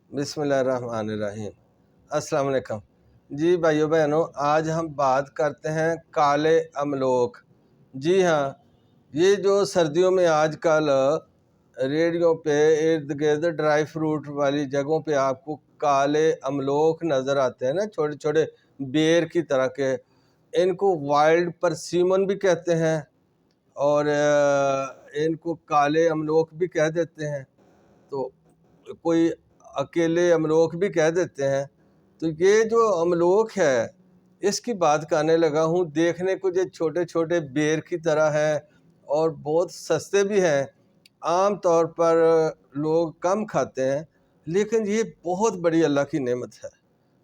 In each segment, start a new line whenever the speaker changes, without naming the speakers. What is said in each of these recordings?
بسم اللہ الرحمن الرحیم۔ السلام علیکم جی بھائیو بہنوں، آج ہم بات کرتے ہیں کالے املوک۔ جی ہاں، یہ جو سردیوں میں آج کل ریڑھیوں پہ ارد گرد ڈرائی فروٹ والی جگہوں پہ آپ کو کالے املوک نظر آتے ہیں نا، چھوٹے چھوٹے بیر کی طرح کے۔ ان کو وائلڈ پرسیمن بھی کہتے ہیں اور ان کو کالے املوک بھی کہہ دیتے ہیں، تو کوئی اکیلے املوک بھی کہہ دیتے ہیں۔ تو یہ جو املوک ہے اس کی بات کرنے لگا ہوں۔ دیکھنے کو یہ چھوٹے چھوٹے بیر کی طرح ہے اور بہت سستے بھی ہیں، عام طور پر لوگ کم کھاتے ہیں، لیکن یہ بہت بڑی اللہ کی نعمت ہے،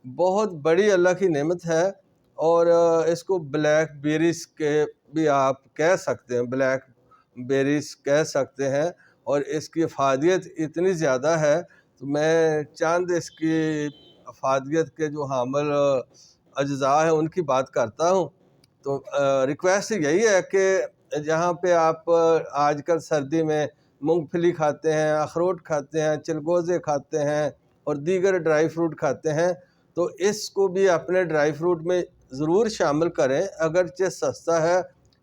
بہت بڑی اللہ کی نعمت ہے۔ اور اس کو بلیک بیریز کے بھی آپ کہہ سکتے ہیں، بلیک بیریز کہہ سکتے ہیں، اور اس کی افادیت اتنی زیادہ ہے تو میں چند اس کی افادیت کے جو حامل اجزاء ہیں ان کی بات کرتا ہوں۔ تو ریکویسٹ یہی ہے کہ جہاں پہ آپ آج کل سردی میں مونگ پھلی کھاتے ہیں، اخروٹ کھاتے ہیں، چلگوزے کھاتے ہیں اور دیگر ڈرائی فروٹ کھاتے ہیں، تو اس کو بھی اپنے ڈرائی فروٹ میں ضرور شامل کریں۔ اگرچہ سستا ہے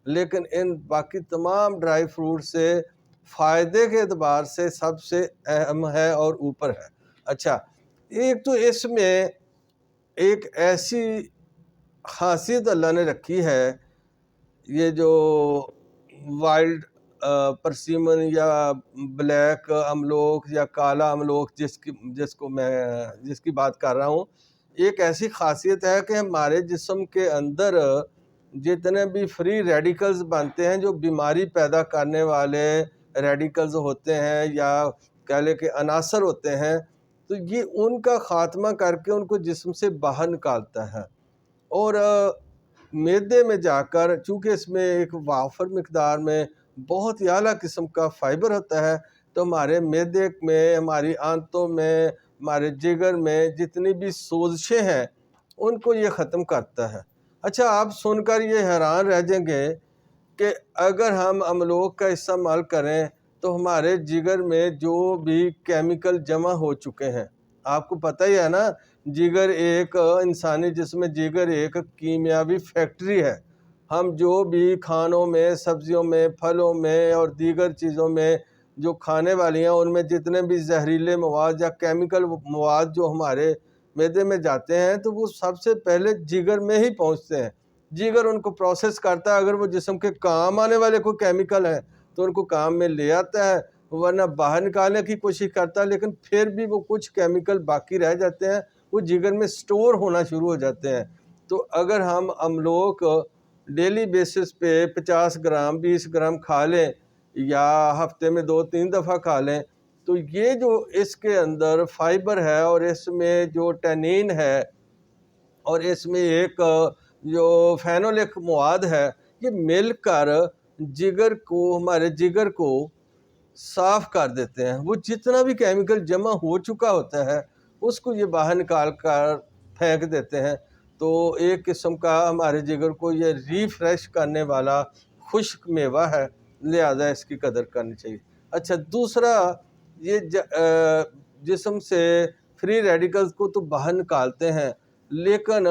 لیکن ان باقی تمام ڈرائی فروٹ سے فائدے کے اعتبار سے سب سے اہم ہے اور اوپر ہے۔ اچھا، ایک تو اس میں ایک ایسی خاصیت اللہ نے رکھی ہے، یہ جو وائلڈ پرسیمن یا بلیک املوک یا کالا املوک جس کی بات کر رہا ہوں، ایک ایسی خاصیت ہے کہ ہمارے جسم کے اندر جتنے بھی فری ریڈیکلز بنتے ہیں، جو بیماری پیدا کرنے والے ریڈیکلز ہوتے ہیں یا کہہ لیں کہ عناصر ہوتے ہیں، تو یہ ان کا خاتمہ کر کے ان کو جسم سے باہر نکالتا ہے۔ اور معدے میں جا کر، چونکہ اس میں ایک وافر مقدار میں بہت ہی اعلیٰ قسم کا فائبر ہوتا ہے، تو ہمارے معدے میں، ہماری آنتوں میں، ہمارے جگر میں جتنی بھی سوزشیں ہیں ان کو یہ ختم کرتا ہے۔ اچھا، آپ سن کر یہ حیران رہ جائیں گے کہ اگر ہم املوک کا استعمال کریں تو ہمارے جگر میں جو بھی کیمیکل جمع ہو چکے ہیں، آپ کو پتہ ہی ہے نا، جگر ایک انسانی جسم میں جگر ایک کیمیاوی فیکٹری ہے۔ ہم جو بھی کھانوں میں، سبزیوں میں، پھلوں میں اور دیگر چیزوں میں جو کھانے والی ہیں، ان میں جتنے بھی زہریلے مواد یا کیمیکل مواد جو ہمارے معدے میں جاتے ہیں تو وہ سب سے پہلے جگر میں ہی پہنچتے ہیں۔ جگر ان کو پروسیس کرتا ہے، اگر وہ جسم کے کام آنے والے کوئی کیمیکل ہیں تو ان کو کام میں لے آتا ہے، ورنہ باہر نکالنے کی کوشش کرتا ہے، لیکن پھر بھی وہ کچھ کیمیکل باقی رہ جاتے ہیں، وہ جگر میں سٹور ہونا شروع ہو جاتے ہیں۔ تو اگر ہم املوک ڈیلی بیسس پہ 50 گرام 20 گرام کھا لیں یا ہفتے میں 2-3 دفعہ کھا لیں، تو یہ جو اس کے اندر فائبر ہے اور اس میں جو ٹینین ہے اور اس میں ایک جو فینولک مواد ہے، یہ مل کر جگر کو، ہمارے جگر کو صاف کر دیتے ہیں۔ وہ جتنا بھی کیمیکل جمع ہو چکا ہوتا ہے اس کو یہ باہر نکال کر پھینک دیتے ہیں۔ تو ایک قسم کا ہمارے جگر کو یہ ریفریش کرنے والا خشک میوہ ہے، لہذا اس کی قدر کرنی چاہیے۔ اچھا، دوسرا، یہ جسم سے فری ریڈیکلز کو تو باہر نکالتے ہیں، لیکن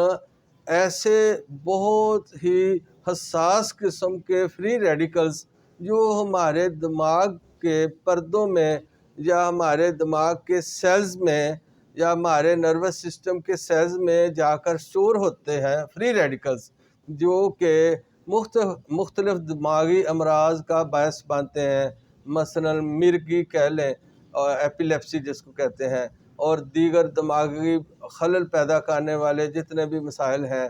ایسے بہت ہی حساس قسم کے فری ریڈیکلز جو ہمارے دماغ کے پردوں میں یا ہمارے دماغ کے سیلز میں یا ہمارے نروس سسٹم کے سیلز میں جا کر اسٹور ہوتے ہیں، فری ریڈیکلز جو کہ مختلف دماغی امراض کا باعث بنتے ہیں، مثلا مرگی کہہ لیں، اور ایپیلیپسی جس کو کہتے ہیں، اور دیگر دماغی خلل پیدا کرنے والے جتنے بھی مسائل ہیں،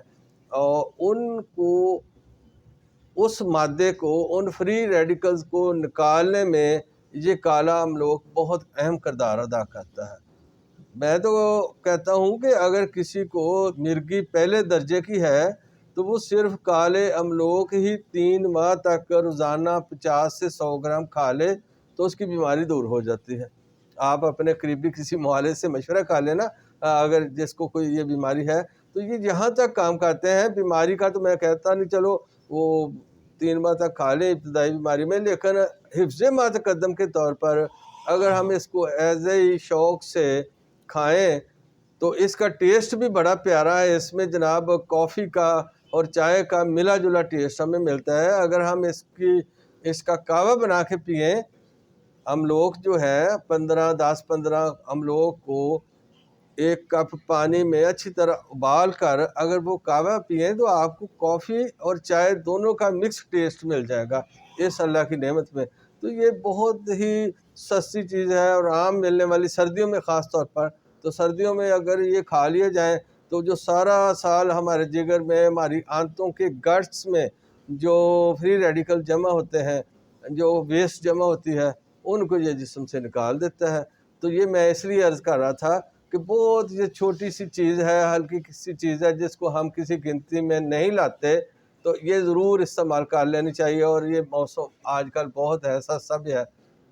اور ان کو، اس مادے کو، ان فری ریڈیکلز کو نکالنے میں یہ کالا املوک بہت اہم کردار ادا کرتا ہے۔ میں تو کہتا ہوں کہ اگر کسی کو مرگی پہلے درجے کی ہے تو وہ صرف کالے املوک ہی 3 ماہ تک روزانہ 50 سے 100 گرام کھا لے تو اس کی بیماری دور ہو جاتی ہے۔ آپ اپنے قریبی کسی معالج سے مشورہ کر لینا، اگر جس کو کوئی یہ بیماری ہے، تو یہ یہاں تک کام کرتے ہیں۔ بیماری کا تو میں کہتا نہیں، چلو وہ 3 ماہ تک کھا لیں ابتدائی بیماری میں، لیکن حفظ ما تقدم کے طور پر اگر ہم اس کو ایز اے شوق سے کھائیں تو اس کا ٹیسٹ بھی بڑا پیارا ہے۔ اس میں جناب کافی کا اور چائے کا ملا جلا ٹیسٹ ہمیں ملتا ہے۔ اگر ہم اس کا کہوہ بنا کے پئیں، ہم لوگ جو ہے 10-15 ہم لوگ کو 1 کپ پانی میں اچھی طرح ابال کر اگر وہ کہوہ پئیں تو آپ کو کافی اور چائے دونوں کا مکس ٹیسٹ مل جائے گا اس اللہ کی نعمت میں۔ تو یہ بہت ہی سستی چیز ہے اور عام ملنے والی، سردیوں میں خاص طور پر۔ تو سردیوں میں اگر یہ کھا لیے جائیں تو جو سارا سال ہمارے جگر میں، ہماری آنتوں کے گٹس میں جو فری ریڈیکل جمع ہوتے ہیں، جو ویسٹ جمع ہوتی ہے، ان کو یہ جسم سے نکال دیتا ہے۔ تو یہ میں اس لیے عرض کر رہا تھا کہ بہت یہ چھوٹی سی چیز ہے، ہلکی سی چیز ہے جس کو ہم کسی گنتی میں نہیں لاتے، تو یہ ضرور استعمال کر لینی چاہیے۔ اور یہ موسم آج کل بہت ہے، سستا بھی ہے،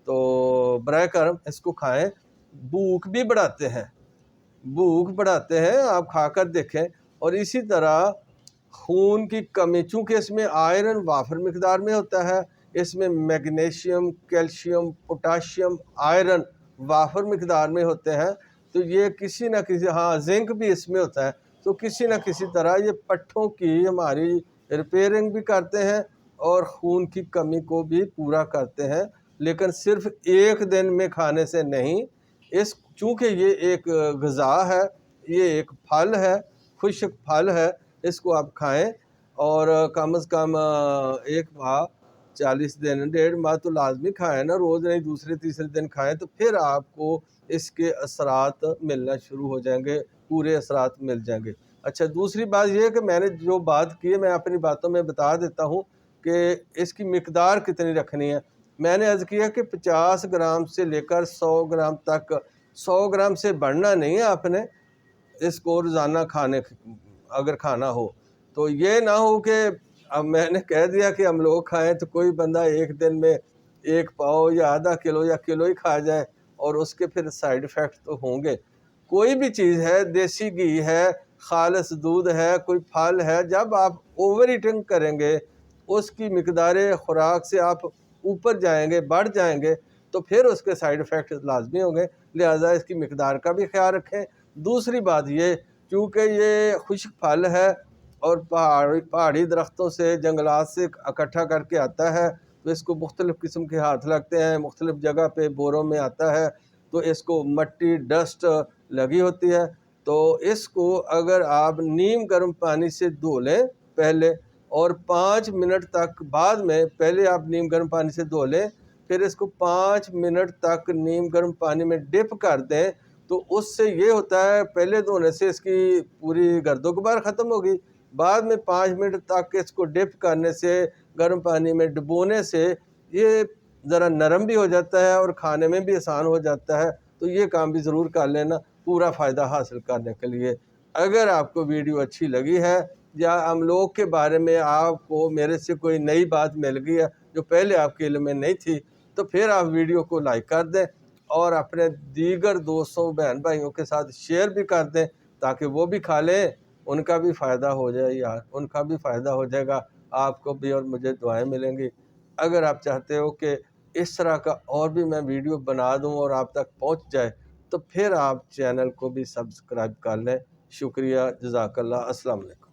تو برائے کرم اس کو کھائیں۔ بھوک بھی بڑھاتے ہیں، آپ کھا کر دیکھیں۔ اور اسی طرح خون کی کمی، چونکہ اس میں آئرن وافر مقدار میں ہوتا ہے، اس میں میگنیشیم، کیلشیم، پوٹاشیم، آئرن وافر مقدار میں ہوتے ہیں، تو یہ کسی نہ کسی، زنک بھی اس میں ہوتا ہے، تو کسی نہ کسی طرح یہ پٹھوں کی ہماری ریپیئرنگ بھی کرتے ہیں اور خون کی کمی کو بھی پورا کرتے ہیں۔ لیکن صرف ایک دن میں کھانے سے نہیں، چونکہ یہ ایک غذا ہے، یہ ایک پھل ہے، خشک پھل ہے، اس کو آپ کھائیں اور کم از کم 1 ماہ 40 دن، 1.5 ماہ تو لازمی کھائیں نا، روز نہیں، دوسرے تیسرے دن کھائیں، تو پھر آپ کو اس کے اثرات ملنا شروع ہو جائیں گے، پورے اثرات مل جائیں گے۔ اچھا، دوسری بات یہ ہے کہ میں نے جو بات کی ہے، میں اپنی باتوں میں بتا دیتا ہوں کہ اس کی مقدار کتنی رکھنی ہے۔ میں نے عرض کیا کہ 50 گرام سے لے کر 100 گرام تک، 100 گرام سے بڑھنا نہیں ہے آپ نے اس کو روزانہ اگر کھانا ہو۔ تو یہ نہ ہو کہ اب میں نے کہہ دیا کہ ہم لوگ کھائیں تو کوئی بندہ ایک دن میں 1 پاؤ یا آدھا کلو یا کلو ہی کھا جائے، اور اس کے پھر سائیڈ ایفیکٹ تو ہوں گے۔ کوئی بھی چیز ہے، دیسی گھی ہے، خالص دودھ ہے، کوئی پھل ہے، جب آپ اوور ایٹنگ کریں گے، اس کی مقدار خوراک سے آپ اوپر جائیں گے، بڑھ جائیں گے، تو پھر اس کے سائیڈ ایفیکٹ لازمی ہوں گے، لہٰذا اس کی مقدار کا بھی خیال رکھیں۔ دوسری بات یہ، چونکہ یہ خشک پھل ہے اور پہاڑی درختوں سے، جنگلات سے اکٹھا کر کے آتا ہے، تو اس کو مختلف قسم کے ہاتھ لگتے ہیں، مختلف جگہ پہ بوروں میں آتا ہے، تو اس کو مٹی، ڈسٹ لگی ہوتی ہے، تو اس کو اگر آپ نیم گرم پانی سے دھو لیں پہلے، اور 5 منٹ تک بعد میں، پہلے آپ نیم گرم پانی سے دھو لیں، پھر اس کو 5 منٹ تک نیم گرم پانی میں ڈپ کر دیں، تو اس سے یہ ہوتا ہے، پہلے دھونے سے اس کی پوری گرد و غبار ختم ہوگی، بعد میں 5 منٹ تک اس کو ڈپ کرنے سے، گرم پانی میں ڈبونے سے، یہ ذرا نرم بھی ہو جاتا ہے اور کھانے میں بھی آسان ہو جاتا ہے۔ تو یہ کام بھی ضرور کر لینا پورا فائدہ حاصل کرنے کے لیے۔ اگر آپ کو ویڈیو اچھی لگی ہے یا ہم لوگ کے بارے میں آپ کو میرے سے کوئی نئی بات مل گئی ہے جو پہلے آپ کے علم میں نہیں تھی، تو پھر آپ ویڈیو کو لائک کر دیں اور اپنے دیگر دوستوں، بہن بھائیوں کے ساتھ شیئر بھی کر دیں، تاکہ وہ بھی کھا لیں، ان کا بھی فائدہ ہو جائے یار، ان کا بھی فائدہ ہو جائے گا، آپ کو بھی اور مجھے دعائیں ملیں گی۔ اگر آپ چاہتے ہو کہ اس طرح کا اور بھی میں ویڈیو بنا دوں اور آپ تک پہنچ جائے، تو پھر آپ چینل کو بھی سبسکرائب کر لیں۔ شکریہ، جزاک اللہ، السلام علیکم۔